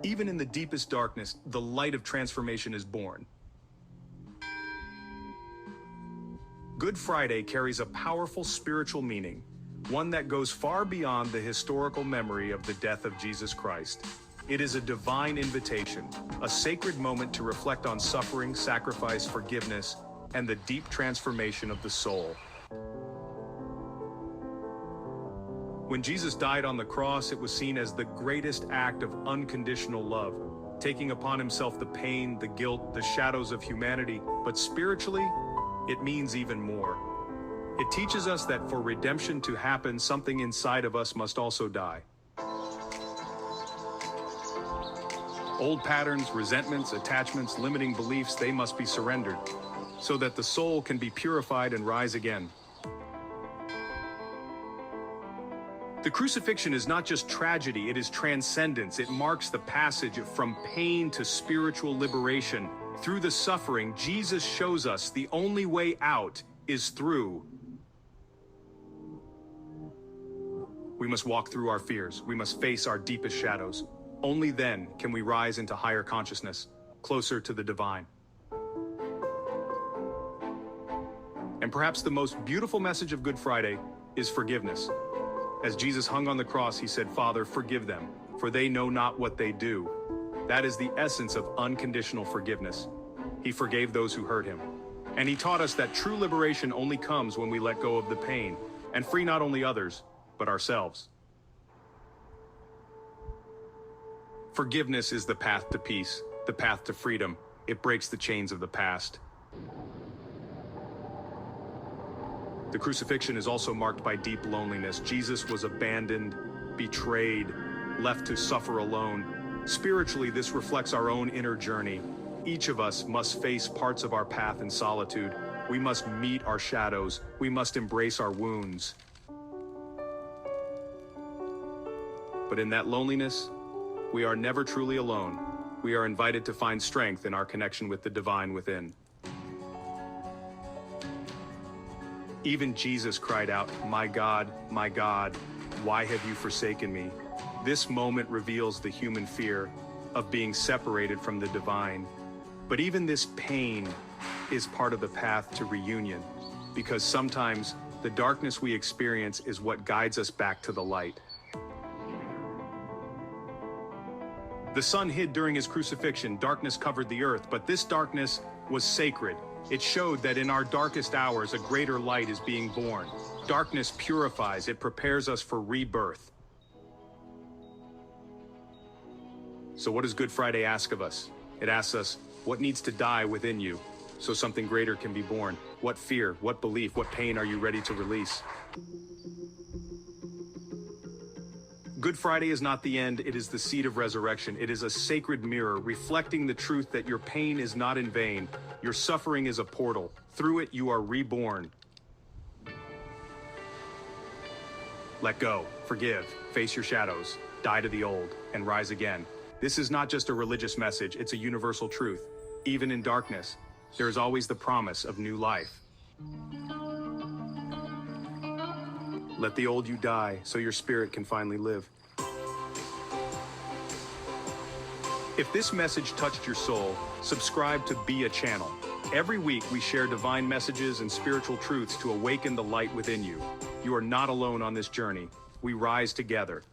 Even in the deepest darkness, the light of transformation is born. Good Friday carries a powerful spiritual meaning, one that goes far beyond the historical memory of the death of Jesus Christ. It is a divine invitation, a sacred moment to reflect on suffering, sacrifice, forgiveness, and the deep transformation of the soul. When Jesus died on the cross, it was seen as the greatest act of unconditional love, taking upon himself the pain, the guilt, the shadows of humanity. But spiritually, it means even more. It teaches us that for redemption to happen, something inside of us must also die. Old patterns, resentments, attachments, limiting beliefs, they must be surrendered, so that the soul can be purified and rise again. The crucifixion is not just tragedy, it is transcendence. It marks the passage from pain to spiritual liberation. Through the suffering, Jesus shows us the only way out is through. We must walk through our fears. We must face our deepest shadows. Only then can we rise into higher consciousness, closer to the divine. And perhaps the most beautiful message of Good Friday is forgiveness. As Jesus hung on the cross, he said, "Father, forgive them, for they know not what they do." That is the essence of unconditional forgiveness. He forgave those who hurt him. And he taught us that true liberation only comes when we let go of the pain and free not only others, but ourselves. Forgiveness is the path to peace, the path to freedom. It breaks the chains of the past. The crucifixion is also marked by deep loneliness. Jesus was abandoned, betrayed, left to suffer alone. Spiritually, this reflects our own inner journey. Each of us must face parts of our path in solitude. We must meet our shadows. We must embrace our wounds. But in that loneliness, we are never truly alone. We are invited to find strength in our connection with the divine within. Even Jesus cried out, my God, why have you forsaken me?" This moment reveals the human fear of being separated from the divine. But even this pain is part of the path to reunion, because sometimes the darkness we experience is what guides us back to the light. The sun hid during his crucifixion, darkness covered the earth, but this darkness was sacred. It showed that in our darkest hours, a greater light is being born. Darkness purifies, it prepares us for rebirth. So what does Good Friday ask of us? It asks us, what needs to die within you so something greater can be born? What fear, what belief, what pain are you ready to release? Good Friday is not the end, it is the seed of resurrection. It is a sacred mirror reflecting the truth that your pain is not in vain. Your suffering is a portal. Through it, you are reborn. Let go, forgive, face your shadows, die to the old, and rise again. This is not just a religious message, it's a universal truth. Even in darkness, there is always the promise of new life. Let the old you die so your spirit can finally live. If this message touched your soul, subscribe to Be a Channel. Every week we share divine messages and spiritual truths to awaken the light within you. You are not alone on this journey. We rise together.